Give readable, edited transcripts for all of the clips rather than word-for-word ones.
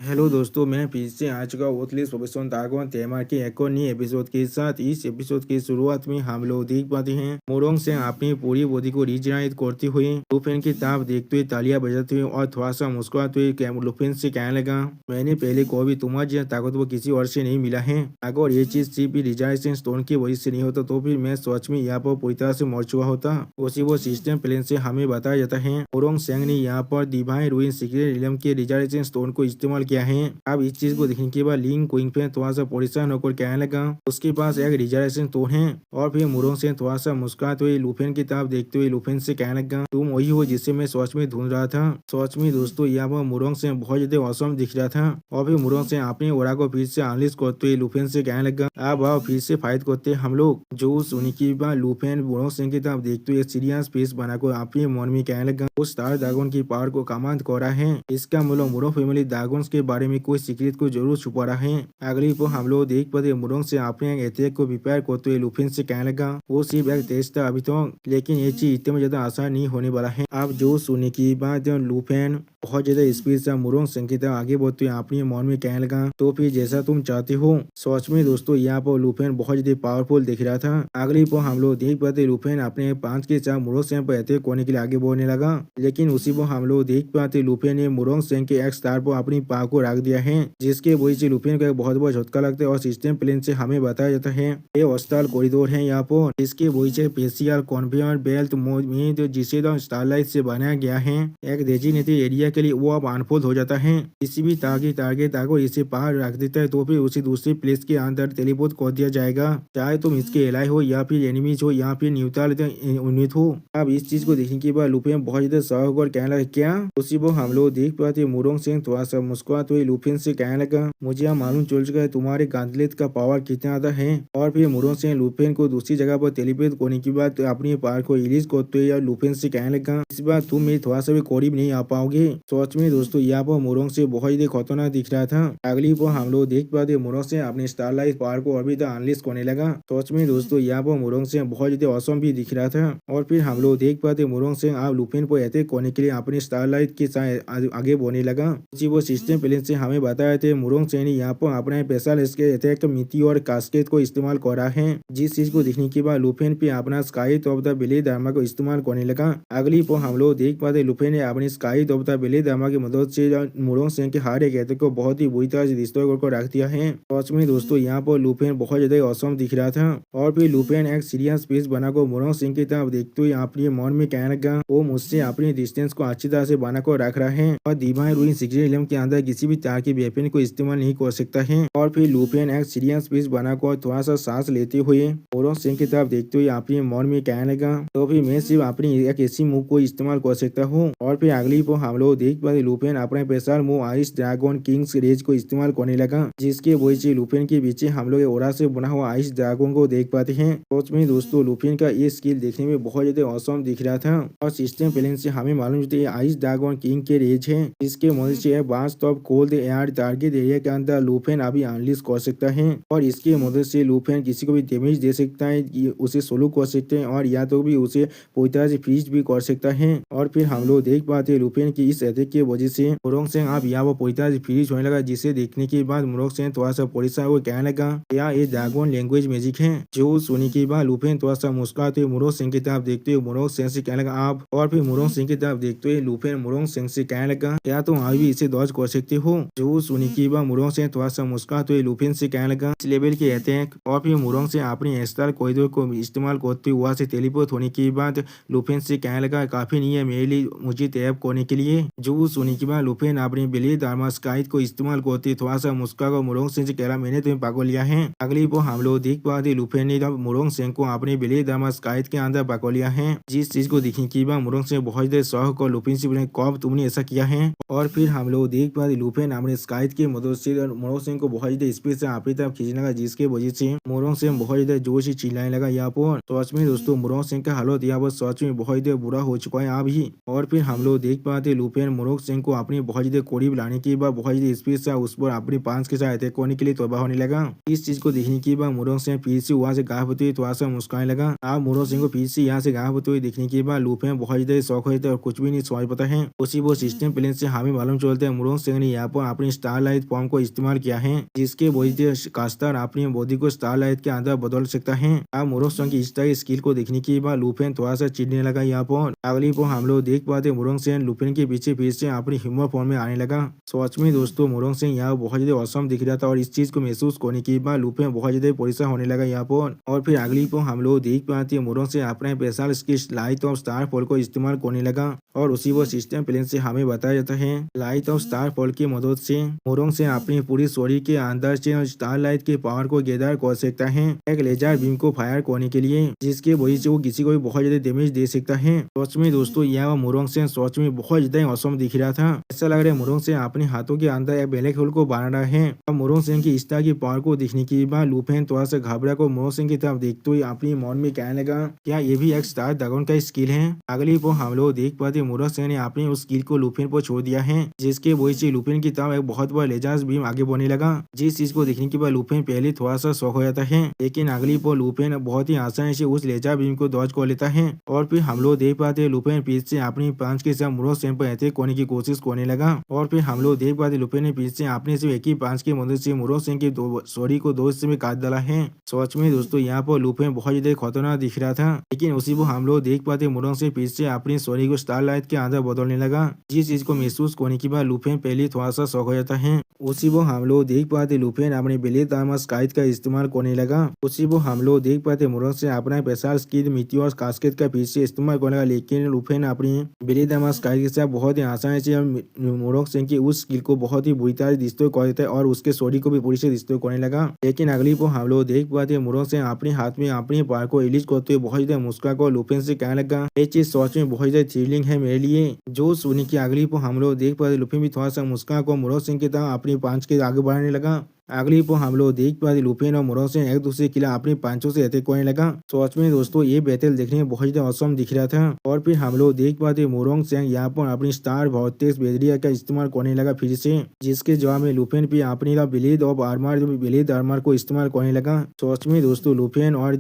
Hello दोस्तों, मैं फिर से आ चुका हूँ ओथली प्रोफेशन तागवान तेमार के एक और नई एपिसोड के साथ। इस एपिसोड की शुरुआत में हम लोग देख पाते हैं मोरोंग से अपनी पूरी बॉडी को रिजनरेट करते हुए लुफेन की ताप देखते हुए तालियां बजाते हुए और थोड़ा सा मुस्कुराते हुए लुफेन से कहने लगा, मैंने पहले कभी तुम्हारा जैसा ताकतवर किसी और से नहीं मिला है। अगर ये चीज सिर्फ रिजनरेशन स्टोन की वजह से नहीं होता तो फिर मैं सच में यहाँ पर पूरी तरह से मर चुका होता। उसी वो सिस्टम प्लेन से हमें बताया जाता है मोरोंग सेंग ने यहाँ पर डिवाइन रूइन सीक्रेट रिलम के रिजनरेशन स्टोन को इस्तेमाल किया है। अब इस चीज को देखने के बाद लिंग क्विंगफेन थोड़ा सा परेशान होकर कहने लगा, उसके पास एक रिजर्वेशन तो है। और फिर मुरोंग से थोड़ा सा मुस्कुराते हुए लुफेन की तरफ देखते हुए लुफेन से कहने लगा, तुम वही हो जिससे मैं सच में ढूंढ रहा था। सच में दोस्तों, यहाँ पर मुरोंग से बहुत ज्यादा औसम दिख रहा था। और फिर मुरोंग से अपने ओरा को फिर से अनलिस्ट करते हुए लुफेन से कहने लगा, अब आओ फिर से फाइट करते हम लोग। जो सुनी की बाद लुफेन मुरोंग सिंह की तरफ देखते हुए सीरियस फेस बनाकर अपने मन में कहने लगा, उस स्टार ड्रैगन की पावर को कमांड कर रहा है। इसका मतलब मुरो फैमिली ड्रैगन्स के बारे में कोई सीक्रेट को जरूर छुपा रहा है। अगली को हम लोग देख पाते मुरोंग से अपने अटैक को प्रिपेयर करते हुए लुफिन से कहने लगा, वो सिर्फ एक टेस्ट था अभी तो, लेकिन ये चीज इतने ज्यादा आसान नहीं होने वाला है। अब जो सुनने की बात लुफेन बहुत ज्यादा स्पीड से मुरोंग सिंह की तरफ आगे बढ़ते हुए अपने मन में कहने लगा, तो फिर जैसा तुम चाहते हो। सच में दोस्तों, यहाँ पर लुफेन बहुत ज्यादा पावरफुल दिख रहा था। अगली को हम लोग देख पाते लुफेन अपने 5 के साथ मुरोंग सिंह पर अटैक करने के लिए आगे बढ़ने लगा, लेकिन उसी को हम लोग देख पाते लुफेन ने मुरोंग सिंह के एक स्टार पर अपनी पाव को रख दिया है, जिसके वजह से लुफेन को एक बहुत बड़ा झटका लगता है। और सिस्टम प्लेन से हमें बताया जाता है ये हॉस्टल कॉरिडोर है यहाँ पर, इसके वजह से स्पेशल कॉन्वेयर बेल्ट में जिसे स्टारलाइट से बनाया गया है एक डेजिग्नेटेड एरिया के लिए, वो अब अनफोल्ड हो जाता है। किसी भी टारगेट अगर इसे बाहर रख देता है तो फिर उसे दूसरी प्लेस के अंदर टेलीपोर्ट कर दिया जाएगा, चाहे तुम इसके एलाई हो या फिर एनिमीज हो या फिर न्यूट्रल यूनिट हो। अब इस चीज को देखने के बाद लुफेन बहुत ज्यादा शौक और कहने लगा, क्या उसी को हम लोग देख पाते मुरोंग सिंह थोड़ा सा मुस्कुराते हुए लुफेन से कहने लगा, मुझे यहाँ मालूम चल चुका है तुम्हारे गांधलेट का पावर कितना ज्यादा है। और फिर मुरोंग सिंह लुफेन को दूसरी जगह पर टेलीपोर्ट करने के बाद अपनी पावर को रिलीज करते हुए लुफेन से कहने लगा, इस बार तुम मेरे थोड़ा सा भी करीब नहीं आ पाओगे। सच में दोस्तों, यहाँ पर मुरोंग से बहुत ही खतरनाक दिख रहा था। अगली पर हम लोग देख पाते मुरोंग से अपने स्टारलाइट पावर को और भी अनलिस्ट करने लगा। सच में दोस्तों, यहाँ पर मुरोंग से बहुत ज्यादा औसम भी दिख रहा था। और फिर हम लोग देख पाते मुरोंग सिंह आप लुफेन को अटैक करने के लिए अपने स्टारलाइट के साथ आगे बढ़ने लगा। उसी वो सिस्टम प्लेन से हमें बताया थे मुरोंग सिंह ने यहाँ पर अपने स्पेशल इसके अटैक मिट्टी और कास्केट को इस्तेमाल कर रहा है, जिस चीज को देखने के बाद लुफेन पे अपना sky of the blade armour को इस्तेमाल करने लगा। अगली पर हम लोग देख पाते लुफेन ने अपनी sky of the blade armour की मदद से मुरोंग सिंह के हर एक अटैक को बहुत ही बुरी तरह से डिस्ट्रॉय कर रख दिया है। सच में दोस्तों, यहाँ पर लुफेन बहुत ज्यादा औसम दिख रहा था। और फिर लुफेन एक सीरियस फेस बनाकर मुरोंग सिंह की तरफ देखते हुए अपने मन में कहने लगा, वो मुझसे अपनी डिस्टेंस को अच्छी तरह से बनाकर रख रहा है और डिवाइन रूइन सीक्रेट रिलम के अंदर किसी भी तरह के वेपन को इस्तेमाल नहीं कर सकता है। और फिर लुफेन एक सीरियस फेस बनाकर थोड़ा सा सांस लेते हुए मुरोंग सिंह की तरफ देखते हुए अपने मन में कहने लगा, तो फिर मैं सिर्फ अपनी एक ऐसी मूव को इस्तेमाल कर सकता हूँ। और फिर अगली पर हम लोग देख पाते लुफेन अपने special move ice dragon king's rage को इस्तेमाल करने लगा, जिसके वजह से लुफेन के पीछे हम लोग ओरा से बना हुआ आइस ड्रैगन को देख पाते हैं। सच में दोस्तों, लुफेन का ये स्किल देखने में बहुत ज्यादा औसम दिख रहा था। और सिस्टम प्लेन से हमें मालूम होता है आइस ड्रैगन किंग के रेज है, जिसके मदद से bast of cold air target area के अंदर लुफेन अभी अनलिस्ट कर सकता है। और इसकी मदद से लुफेन किसी को भी डैमेज दे सकता है, उसे सोलो कर सकते हैं और या तो भी उसे पूरी तरह से फ्रीज भी कर सकता है। और फिर हम लोग देख पाते लुफेन की इस अटैक की वजह से मुरोंग सिंह अब यहाँ पर पूरी तरह से फ्रीज होने लगा, जिसे देखने के बाद मुरोंग सिंह थोड़ा सा परेशान हो कहने लगा, क्या ये ड्रैगन लैंग्वेज मैजिक है। जो सुनने के बाद लुफेन थोड़ा सा मुस्कुराते हुए मुरोंग सिंह की तरफ देखते हुए मुरोंग सिंह से कहने लगा आप। और फिर मुरोंग सिंह की तरफ देखते हुए लुफेन मुरोंग सिंह से कहने लगा, क्या तुम अभी भी इसे डॉज कर सकते हो। जो सुनने के बाद मुरोंग सिंह थोड़ा सा मुस्कुराते हुए लुफेन से कहने लगा, इस लेवल के अटैक। और फिर मुरोंग सिंह अपने स्टार कॉरिडोर को इस्तेमाल करते हुए वहां से टेलीपोर्ट होने के बाद लुफेन से कहने लगा, काफी नहीं है मेरे लिए मुझे टैप करने के लिए। जो सुनने के बाद लुफेन अपने ब्लेड आर्मर स्काइट को इस्तेमाल करते थोड़ा सा मुस्कुरा मुरोंग सिंह से कह रहा, मैंने तुम्हें पागल लिया है। अगली पर हम लोग देख पाते लुफेन ने मुरोंग सिंह को अपने ब्लेड आर्मर स्काइट के अंदर पकड़ लिया है, जिस चीज को देखने के बाद मुरोंग सिंह बहुत ज्यादा शौक और लुफेन से बोले, कब तुमने ऐसा किया है। और फिर हम लोग देख पाते लुफेन अपने स्काइट की मदद से मुरोंग सिंह को बहुत ज्यादा स्पीड से अपनी तरफ खींचने लगा, जिसके वजह से मुरोंग सिंह बहुत ज्यादा जोर से चिल्लाने लगा यहाँ पर। सच में दोस्तों, मुरोंग सिंह का हालत यहाँ पर सच में बहुत ज्यादा बुरा हो चुका है अभी। और फिर हम लोग देख पाते लुफेन मुरोंग सिंह को अपने बहुत ज्यादा करीब लाने के बाद बहुत ज्यादा स्पीड से उस पर अपने पांच के साथ अटैक करने के लिए तैयार होने लगा। इस चीज को देखने के बाद मुरोंग सिंह फिर से वहां से गायब होते हुए थोड़ा सा मुस्कुराने लगा। आप मुरोंग सिंह को फिर से यहाँ से गायब होते हुए देखने के बाद लुफेन बहुत ज्यादा शौक होता है और कुछ भी नहीं समझ पाता है। उसी वो सिस्टम प्लेन से हमें मालूम चलता है मुरोंग सिंह ने यहाँ पर अपनी स्टारलाइट फॉर्म को इस्तेमाल किया है, जिसके वजह से कास्टर अपनी बॉडी को स्टारलाइट के अंदर बदल सकता है। अब मोरोंग की इस तरह स्किल को देखने के बाद लुफेन थोड़ा सा चिढ़ने लगा। यहाँ पर अगली पर हम लोग देख पाते मोरोंग लुफेन के पीछे फिर से अपनी ह्यूमन फॉर्म में आने लगा। सच में दोस्तों मोरोंग यहाँ बहुत ज्यादा औसम दिख रहा था और इस चीज को महसूस करने के बाद लुफेन बहुत ज्यादा परेशान होने लगा यहाँ पर। और फिर अगली पर हम लोग देख पाते मोरोंग अपने special skill light of star fall को इस्तेमाल करने लगा और उसी वो सिस्टम प्लेन से हमें बताया जाता है लाइट ऑफ स्टार फॉल की मदद से मोरोंग अपने पूरी शरीर के अंदर से स्टार लाइट के पावर को गैदर कर सकता है एक लेजर बीम को फायर करने के लिए, जिसके वजह से वो किसी को भी बहुत ज्यादा डैमेज दे सकता है। सच में दोस्तों यह मोरोंग सच में बहुत ज्यादा औसम दिख रहा था। ऐसा लग रहा है मोरोंग अपने हाथों के अंदर एक ब्लैक होल को बना रहा है। अब मोरोंग की इस तरह की पावर को देखने के बाद लुफेन थोड़ा सा घबरा को मोरोंग की तरफ देखते हुए अपनी मन में कहने लगा क्या ये भी एक स्टार ड्रैगन का स्किल है। अगली पर हम लोग देख पाते मोरोंग ने अपनी उस स्किल को लुफेन पर छोड़ दिया है, जिसके वजह से लुफेन की तरफ एक बहुत बड़ा लेजर बीम आगे बढ़ने लगा। जिस चीज को देखने के बाद लुफेन पहले थोड़ा सा शौक हो जाता है, लेकिन अगली पर लुफेन बहुत ही आसानी से उस लेजर बीम को डॉज कर लेता है। और फिर हम लोग देख पाते लुफेन पीछे से अपनी पंच के साथ मोरोंग पर अटैक करने की कोशिश करने लगा। और फिर हम लोग देख पाते लुफेन ने पीछे से अपने से एक ही पंच की मदद से मोरोंग के शरीर को दो हिस्से में काट डाला है। सच में दोस्तों यहाँ पर लुफेन बहुत ज्यादा खतरनाक दिख रहा था, लेकिन उसी को हम लोग देख पाते मोरोंग से पीछे से अपने शरीर को स्टारलाइट के अंदर बदलने लगा। जिस चीज को महसूस करने के बाद लुफेन पहले थोड़ा सा शौक हो जाता है। उसी को हम लोग देख पाते लुफेन अपने ब्लेड आर्मर स्काइट का इस्तेमाल करने लगा। उसी को हम लोग देख पाते मोरोंग से अपना स्पेशल स्किल मीटियोर कास्केट का फिर से इस्तेमाल करने लगा, लेकिन लुफेन अपनी ब्लेड आर्मर स्काइट के साथ बहुत ही आसानी से मोरोंग की उस स्किल को बहुत ही बुरी तरह डिस्ट्रॉय कर देता है और उसके शरीर को भी पूरी से डिस्ट्रॉय करने लगा। लेकिन अगली को हम लोग देख पाते मोरोंग अपने हाथ में अपनी पावर को रिलीज करते हुए बहुत ज्यादा मुस्कुरा कर लुफेन से कहने लगा ये चीज सच में बहुत ज्यादा थ्रिलिंग है मेरे लिए। जो सुनी की अगली को हम लोग देख पाते लुफेन भी थोड़ा सा मुस्कुरा कर मोरोंग की तरह अपनी पांच के आगे बढ़ाने लगा। अगली पर हम लोग देख पाते लुफेन और मोरोंग एक दूसरे के खिलाफ अपनी पांचों से अटैक करने लगा। सच में दोस्तों ये बैटल देखने में बहुत ज्यादा औसम दिख रहा था। और फिर हम लोग देख पाते मोरोंग यहाँ पर अपनी स्टार वोर्टेक्स बैरियर का इस्तेमाल करने लगा फिर से, जिसके जवाब में लुफेन भी अपनी ब्लेड आर्मर को इस्तेमाल करने लगा। सच में दोस्तों लुफेन और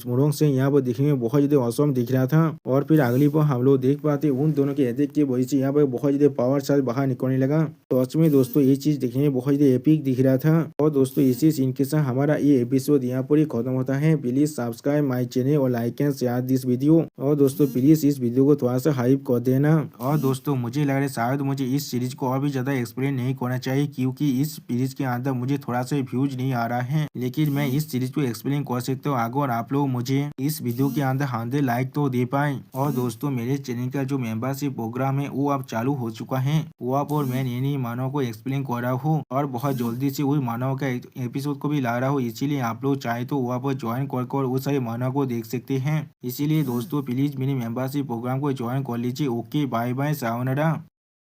मोरोंग यहाँ पर देखने में बहुत ज्यादा औसम दिख रहा था। और फिर अगली पर हम लोग देख पाते उन दोनों के अटैक की वजह से यहाँ पर बहुत ज्यादा पावर साथ बाहर निकलने लगा। सच में दोस्तों ये चीज देखने में बहुत ज्यादा एपिक दिख रहा था। और दोस्तों इसी सीन के साथ हमारा ये एपिसोड यहाँ पर ही खत्म होता है। प्लीज सब्सक्राइब माय चैनल और like and share this video. और दोस्तों प्लीज इस वीडियो को थोड़ा सा हाइप कर देना। और दोस्तों मुझे लग रहा है शायद मुझे इस सीरीज को और भी ज्यादा एक्सप्लेन नहीं करना चाहिए, क्योंकि इस सीरीज के अंदर मुझे थोड़ा सा व्यूज नहीं आ रहा है, लेकिन मैं इस सीरीज को एक्सप्लेन कर सकता हूँ अगर आप लोग मुझे इस वीडियो के अंदर 100 लाइक तो दे पाए। और दोस्तों मेरे चैनल का जो मेंबरशिप प्रोग्राम है वो अब चालू हो चुका है। वो आप और मैं नई मानव को एक्सप्लेन कर रहा हूँ और बहुत जल्दी से वही मानव का एपिसोड को भी ला रहा हूँ। इसीलिए आप लोग चाहे तो वहाँ पर ज्वाइन कर उस सारे मानव को देख सकते हैं। इसीलिए दोस्तों प्लीज मेरे मेंबरशिप प्रोग्राम को ज्वाइन कर लीजिए। Okay bye bye sayonara.